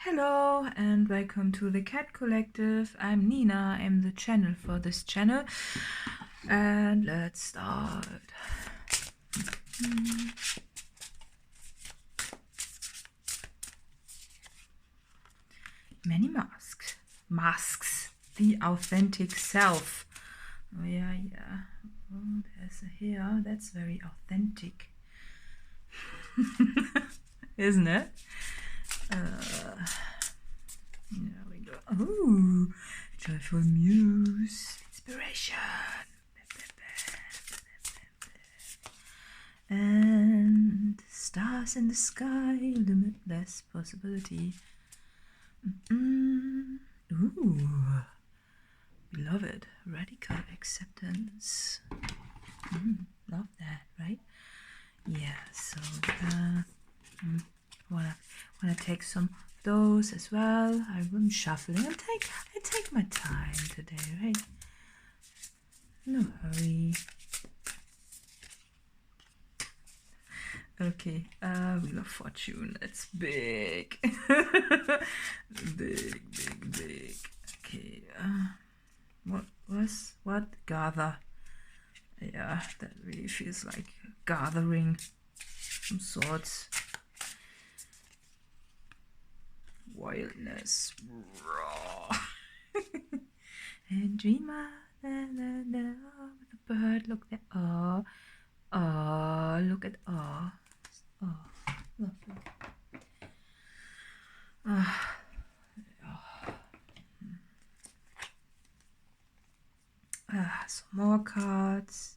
Hello and welcome to the Cat Collective. I'm Nina, I'm the channel for this channel. And let's start. Many masks. Masks. The authentic self. Oh yeah. Oh, there's a hair. That's very authentic. Isn't it? There we go. Oh, joyful muse, inspiration, and stars in the sky, limitless possibility. Ooh, beloved, radical acceptance. Love that, right? Yeah. So, wanna take some of those as well. I'm shuffling. I take my time today, right? No hurry. Okay, Wheel of Fortune. That's big. big. Okay, what? Gather. Yeah, that really feels like gathering some sorts. Wildness, raw. And dreamer, with the bird. Look there. Oh, look at oh, lovely. Some more cards.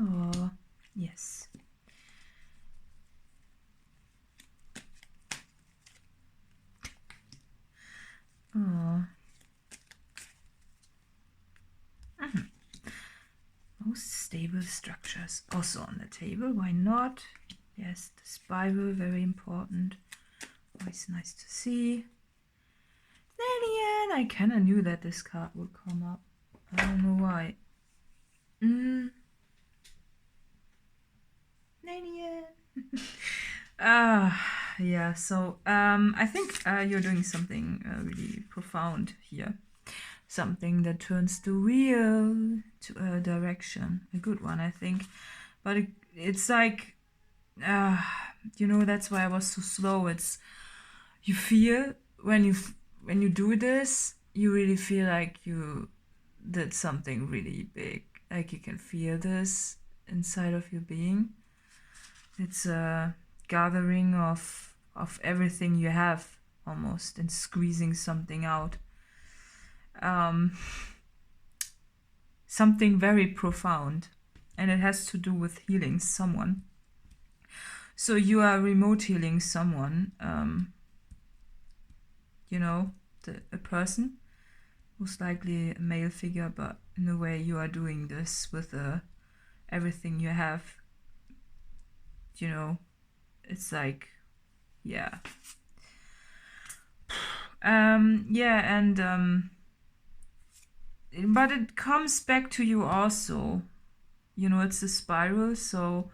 Oh, yes. Oh. Most stable structures also on the table. Why not? Yes, the spiral, very important. Always nice to see. Snailien! I kind of knew that this card would come up. I don't know why. Yeah, so I think you're doing something really profound here. Something that turns the wheel to a direction. A good one, I think. But it's like, you know, that's why I was so slow. It's, you feel, when you do this, you really feel like you did something really big. Like you can feel this inside of your being. It's a gathering of everything you have, almost, and squeezing something out. Something very profound, and it has to do with healing someone. So you are remote healing someone, you know, a person, most likely a male figure, but in a way you are doing this with everything you have. You know, it's like, yeah. But it comes back to you also. You know, it's a spiral, so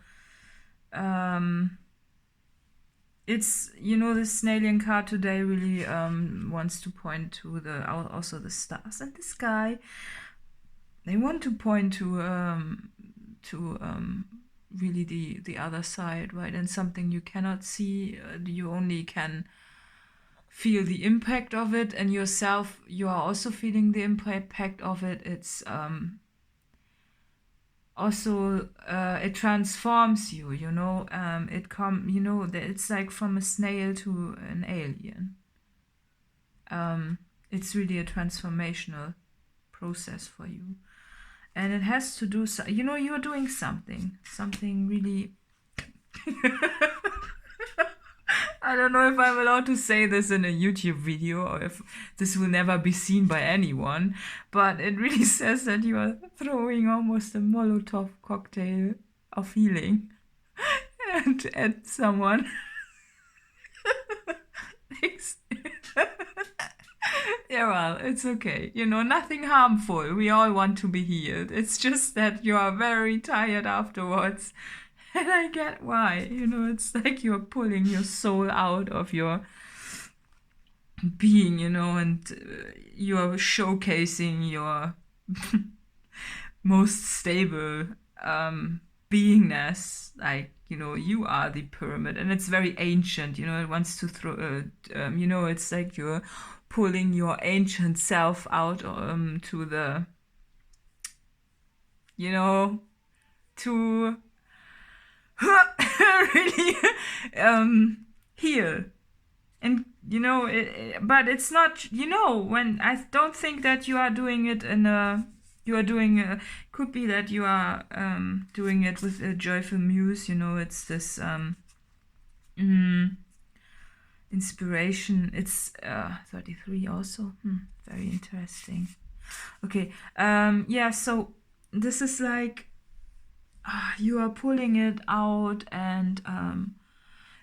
it's, you know, the snailien card today really wants to point to also the stars and the sky. They want to point to really the other side, right? And something you cannot see, you only can feel the impact of it, and yourself, you are also feeling the impact of it. It's also it transforms you, you know. You know, it's like from a snail to an alien. It's really a transformational process for you, and it has to do, you know, you're doing something really I don't know if I'm allowed to say this in a YouTube video, or if this will never be seen by anyone, but it really says that you are throwing almost a Molotov cocktail of healing at someone. Yeah, well, it's okay. Nothing harmful. We all want to be healed. It's just that you are very tired afterwards. And I get why. It's like you're pulling your soul out of your being, and you're showcasing your most stable beingness. Like, you are the pyramid, and it's very ancient. It wants to throw, it's like you're pulling your ancient self out to the, to really heal. And but it's not, when I don't think that you are doing it could be that you are doing it with a joyful muse. It's this inspiration. It's 33 also. Very interesting. Okay. Yeah, so this is like you are pulling it out, and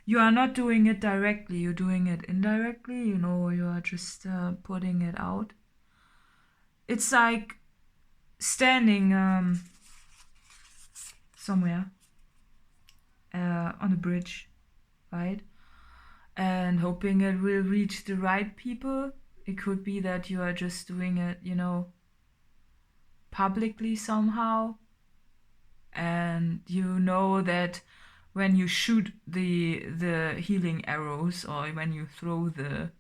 you are not doing it directly, you're doing it indirectly. You are just putting it out. It's like standing somewhere on a bridge, right? And hoping it will reach the right people. It could be that you are just doing it, publicly somehow. And that when you shoot the healing arrows, or when you throw the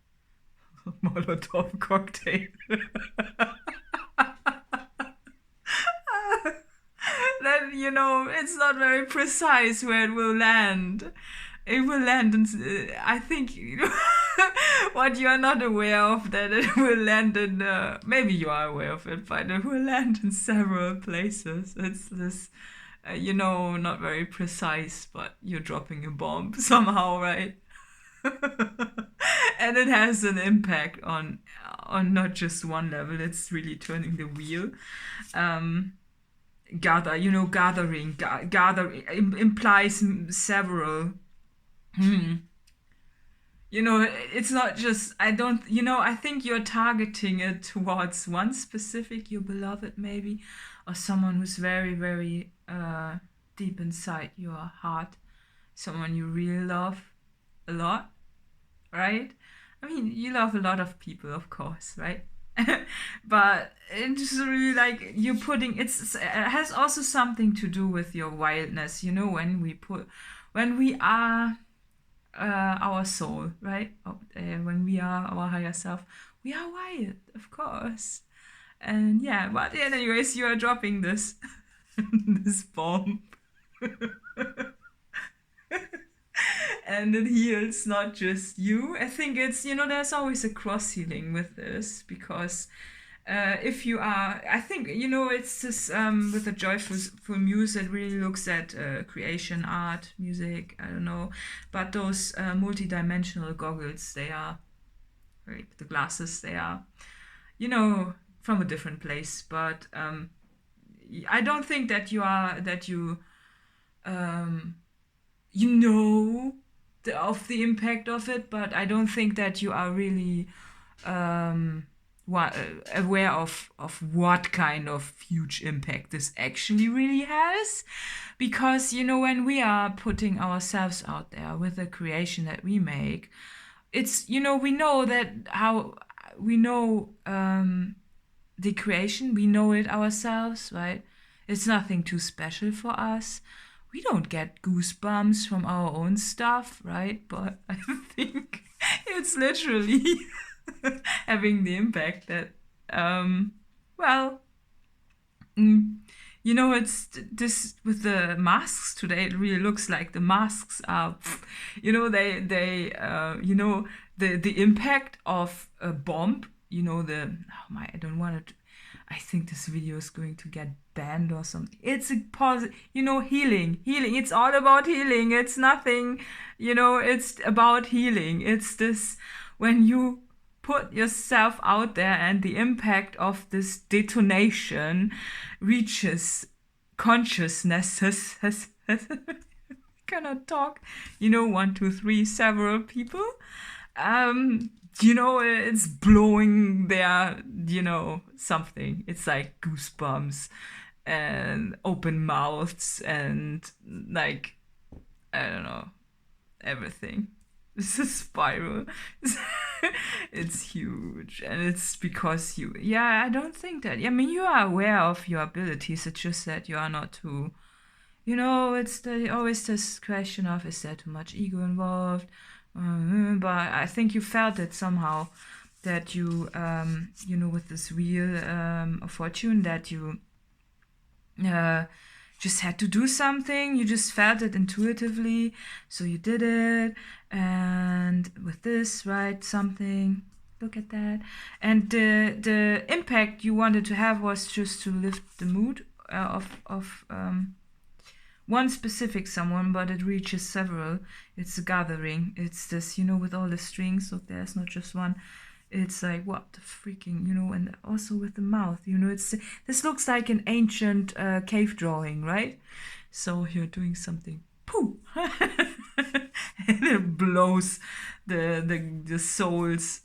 Molotov cocktail, then it's not very precise where it will land. It will land in, I think, what you are not aware of, that it will land in, maybe you are aware of it, but it will land in several places. It's this, not very precise, but you're dropping a bomb somehow, right? And it has an impact on not just one level. It's really turning the wheel. Gathering implies several. It's not just, I think you're targeting it towards one specific, your beloved maybe, or someone who's very, very deep inside your heart, someone you really love a lot, right? I mean, you love a lot of people, of course, right? But it's really like you're putting, it has also something to do with your wildness, when we are our soul, right? When we are our higher self, we are wild, of course. And yeah, but anyways, you are dropping this this bomb. And it heals not just you. I think it's, there's always a cross healing with this, because if you are, I think, it's this with a joyful muse that really looks at creation, art, music, I don't know, but those multi-dimensional goggles, they are, right, the glasses, they are, from a different place. But I don't think that of the impact of it, but I don't think that you are really aware of what kind of huge impact this actually really has. Because, when we are putting ourselves out there with the creation that we make, it's, we know the creation, we know it ourselves, right? It's nothing too special for us. We don't get goosebumps from our own stuff, right? But I think it's literally having the impact that, it's this with the masks today. It really looks like the masks are, the impact of a bomb. I don't want to. I think this video is going to get banned or something. It's a positive, healing. It's all about healing. It's nothing, it's about healing. It's this, when you put yourself out there and the impact of this detonation reaches consciousnesses. Cannot talk. 1, 2, 3, several people. it's blowing their, something. It's like goosebumps and open mouths and like, I don't know, everything. This is spiral. It's huge, and it's because I don't think that. I mean, you are aware of your abilities. It's just that you are not too. It's always this question of, is there too much ego involved? But I think you felt it somehow, that you, with this wheel of fortune, that you just had to do something. You just felt it intuitively, so you did it. And with this, right, something. Look at that. And the impact you wanted to have was just to lift the mood of one specific someone, but it reaches several. It's a gathering. It's this, with all the strings. So there's not just one. It's like, what the freaking, and also with the mouth, this looks like an ancient cave drawing, right? So you're doing something, pooh, and it blows the souls,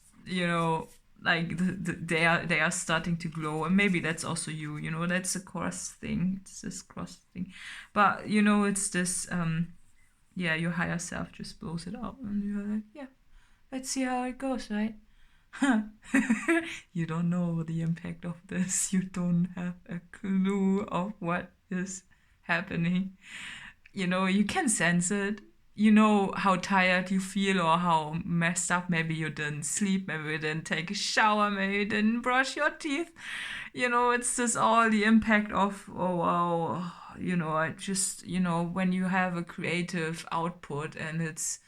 like they are starting to glow, and maybe that's also you, that's a cross thing. It's this cross thing, but it's this, your higher self just blows it out, and you're like, yeah, let's see how it goes, right? You don't know the impact of this. You don't have a clue of what is happening. You can sense it. You know how tired you feel or how messed up. Maybe you didn't sleep. Maybe you didn't take a shower. Maybe you didn't brush your teeth. It's just all the impact of, oh wow. I just, when you have a creative output and it's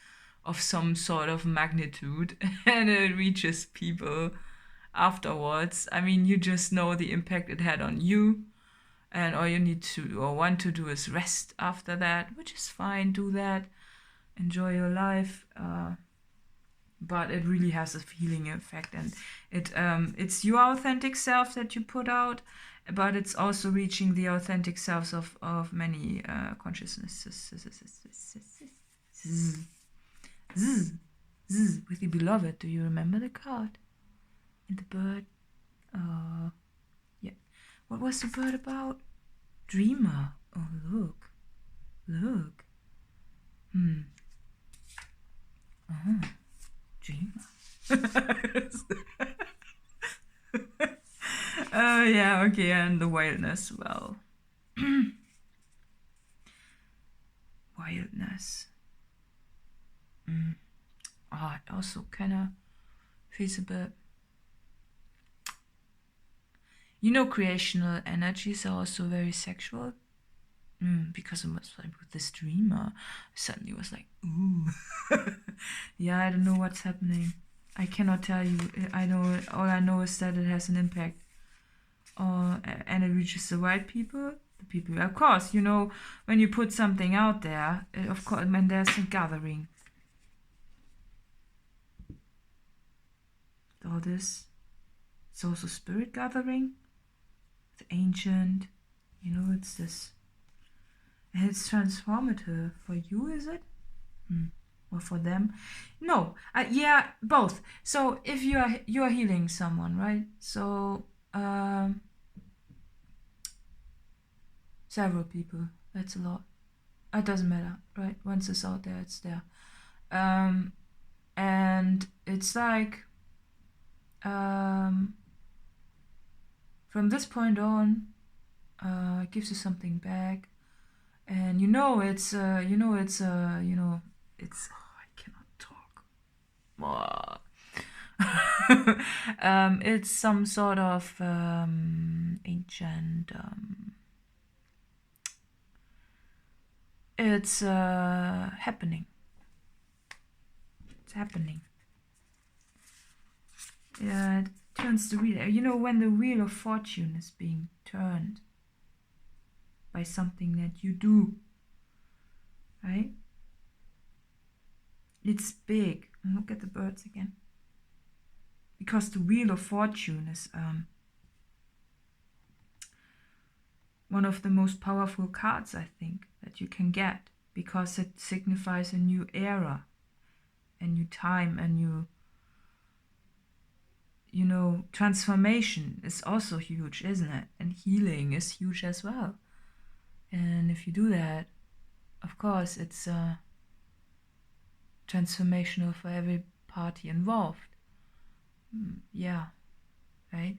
of some sort of magnitude and it reaches people afterwards, I mean, you just know the impact it had on you, and all you need to or want to do is rest after that, which is fine. Do that, enjoy your life, but it really has a healing effect, and it's your authentic self that you put out, but it's also reaching the authentic selves of many consciousnesses. Zzz, zzz, with the beloved. Do you remember the card? And the bird? Yeah. What was the bird about? Dreamer. Oh, look. Look. Dreamer. Yeah, okay, and the wildness, well. Wildness. It also kind of feels a bit. Creational energies are also very sexual. Because it was like with this dreamer, suddenly was like, ooh. Yeah, I don't know what's happening. I cannot tell you. All I know is that it has an impact. And it reaches the right people. The people, of course, when you put something out there, of course, when there's a gathering. All this, it's also spirit gathering, the ancient, it's this, and it's transformative for you, is it? Or for them? No, yeah, both. So if you are healing someone, right? So several people, that's a lot. It doesn't matter, right? Once it's out there, it's there, and it's like. From this point on, it gives you something back, and it's I cannot talk. It's some sort of ancient. It's happening. It's happening. Yeah, it turns the wheel. When the wheel of fortune is being turned by something that you do, right? It's big. And look at the birds again. Because the wheel of fortune is one of the most powerful cards, I think, that you can get, because it signifies a new era, a new time, a new you know, transformation is also huge, isn't it? And healing is huge as well. And if you do that, of course, it's transformational for every party involved. Yeah, right?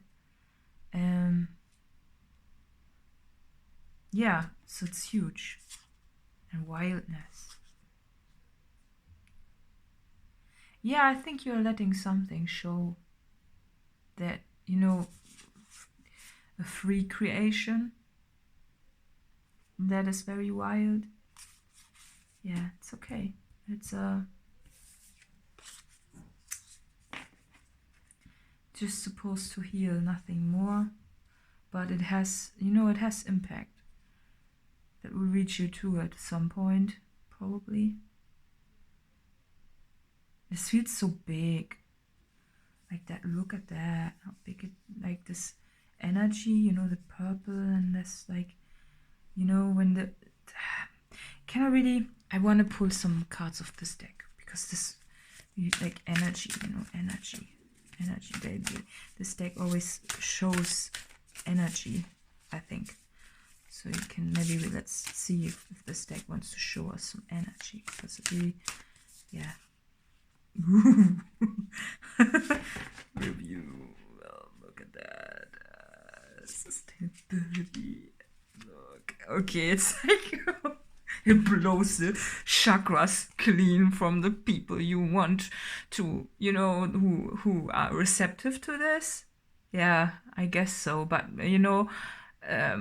Yeah, so it's huge. And wildness. Yeah, I think you're letting something show that, you know, a free creation that is very wild. Yeah, it's okay. It's just supposed to heal, nothing more. But it has, you know, it has impact. That will reach you too at some point, probably. This feels so big. Like that, look at that. How big it, like this energy, you know, the purple and this, like, you know, when the... Can I really... I want to pull some cards of this deck. Because this, like, energy, you know, energy. Energy, baby. This deck always shows energy, I think. So you can maybe, let's see if this deck wants to show us some energy. Because it really, yeah. Review. Well, look at that. Sustainability. Look. Okay, it's like it blows the chakras clean from the people you want to, you know, who are receptive to this. Yeah, I guess so. But you know,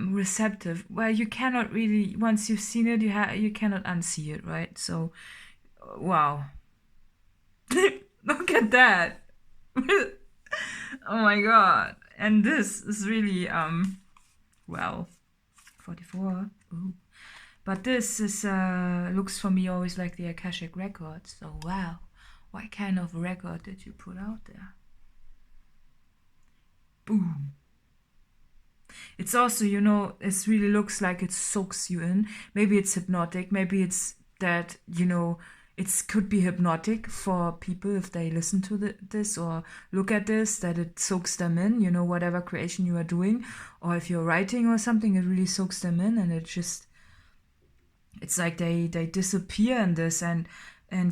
receptive. Well, you cannot really, once you've seen it, you cannot unsee it, right? So, wow. Look at that. Oh my god. And this is really well, 44. Ooh. But this is looks for me always like the Akashic record. So wow, what kind of record did you put out there? Boom. It's also, you know, it really looks like it soaks you in. Maybe it's hypnotic. Maybe it's that, you know, it could be hypnotic for people if they listen to this or look at this, that it soaks them in, you know, whatever creation you are doing. Or if you're writing or something, it really soaks them in, and it just, it's like they disappear in this and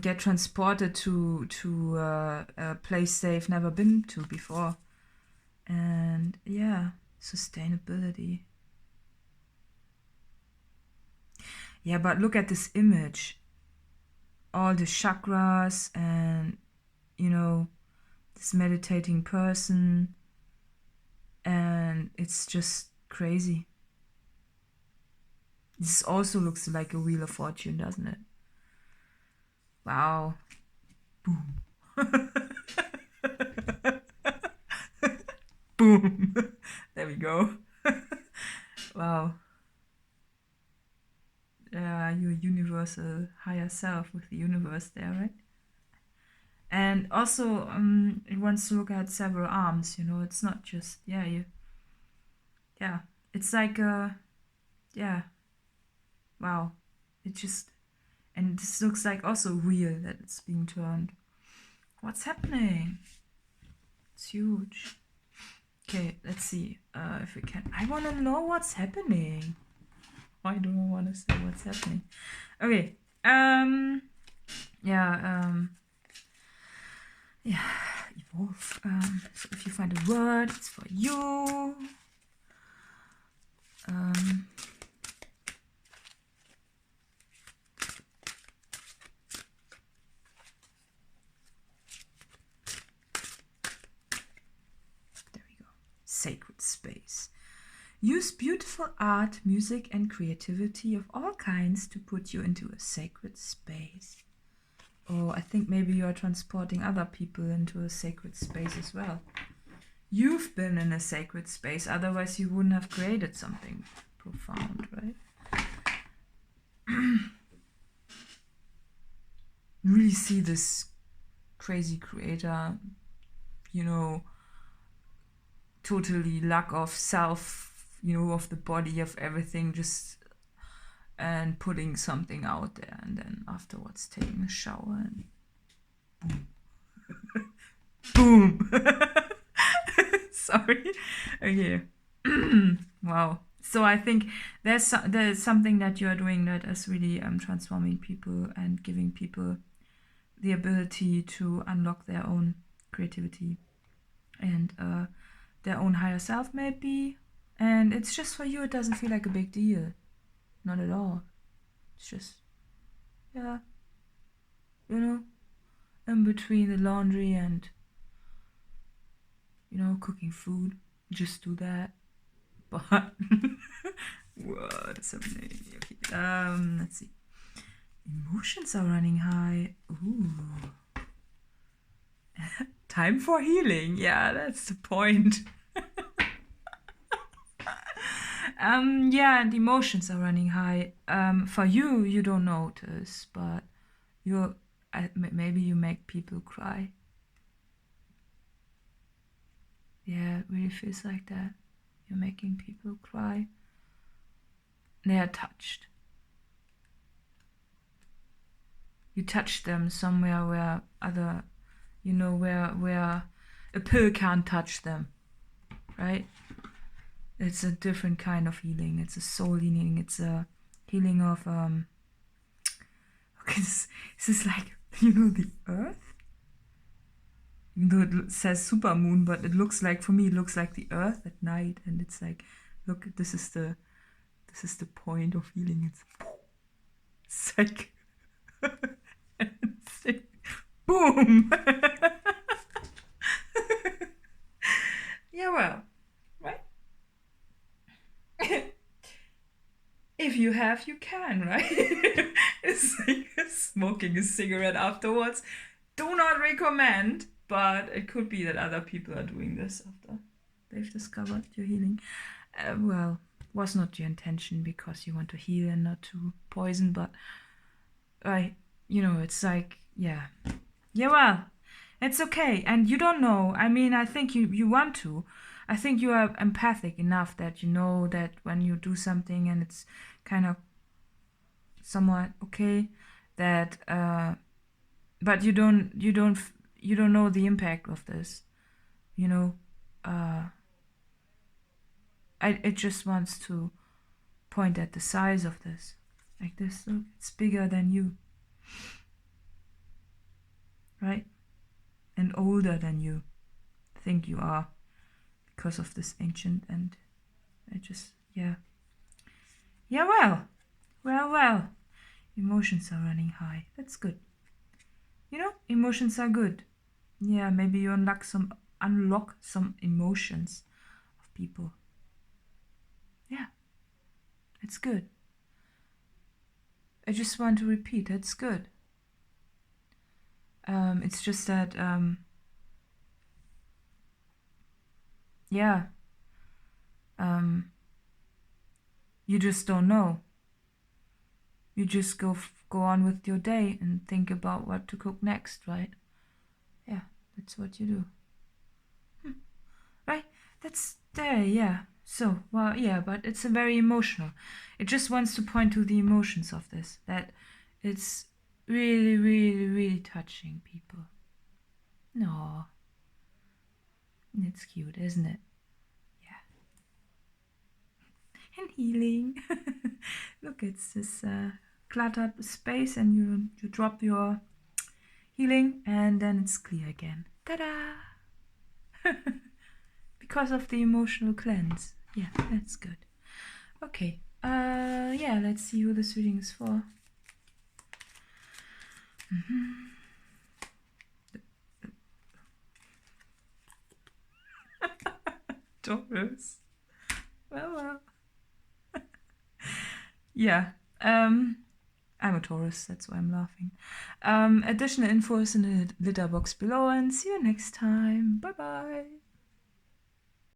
get transported to a place they've never been to before. And yeah, sustainability. Yeah, but look at this image. All the chakras and, you know, this meditating person, and it's just crazy. This also looks like a Wheel of Fortune, doesn't it? Wow. Boom. Boom. There we go. Wow. Your universal higher self with the universe there, right? And also, it wants to look at several arms, you know, it's not just, yeah, it's like yeah, wow, it just, and this looks like also real that it's being turned. What's happening? It's huge. Okay, let's see if we can. I want to know what's happening. Why do I want to say what's happening? Okay. Yeah, evolve. So if you find a word, it's for you. There we go. Sacred space. Use beautiful art, music, and creativity of all kinds to put you into a sacred space. Or I think maybe you're transporting other people into a sacred space as well. You've been in a sacred space, otherwise you wouldn't have created something profound, right? You really see this crazy creator, you know, totally lack of self, you know, of the body, of everything, just, and putting something out there, and then afterwards taking a shower and boom. Boom. Sorry. Okay. Wow. So I think there's something that you are doing that is really transforming people and giving people the ability to unlock their own creativity and their own higher self, maybe. And it's just for you, it doesn't feel like a big deal. Not at all. It's just, yeah, you know, in between the laundry and, you know, cooking food. Just do that. But, what is happening? Okay. Let's see. Emotions are running high. Ooh. Time for healing. Yeah, that's the point. Yeah, and emotions are running high. For you, you don't notice, but maybe you make people cry. Yeah, it really feels like that. You're making people cry. They are touched. You touch them somewhere where other, you know, where a pill can't touch them, right? It's a different kind of healing. It's a soul healing. It's a healing of okay, this is like, you know, the earth. Even though it says supermoon, but it looks like, for me, it looks like the earth at night, and it's like, look, this is the point of healing. It's like, it's like boom. Yeah, well, right? If you have, you can, right? It's like smoking a cigarette afterwards. Do not recommend, but it could be that other people are doing this after they've discovered your healing. Well, was not your intention because you want to heal and not to poison, but you know, it's like, yeah, well, it's okay. And you don't know. I mean, I think you want to. I think you are empathic enough that you know that when you do something and it's kind of somewhat okay, that but you don't know the impact of this, you know. It just wants to point at the size of this, like this. Look, it's bigger than you, right? And older than you think you are because of this ancient. And I just, yeah, well, emotions are running high. That's good. You know, emotions are good. Yeah, maybe you unlock some emotions of people. Yeah, it's good. I just want to repeat, it's good. It's just that, yeah, you just don't know. You just go on with your day and think about what to cook next, right? Yeah, that's what you do. Right? That's there, yeah. So, well, yeah, but it's a very emotional. It just wants to point to the emotions of this, that it's really, really, really touching people. No. It's cute, isn't it? Yeah. And healing. Look, it's this cluttered space, and you drop your healing, and then it's clear again. Ta-da! Because of the emotional cleanse. Yeah, that's good. Okay. Yeah, let's see who this reading is for. Taurus. Well. Yeah. I'm a Taurus, that's why I'm laughing. Additional info is in the litter box below, and see you next time. Bye bye.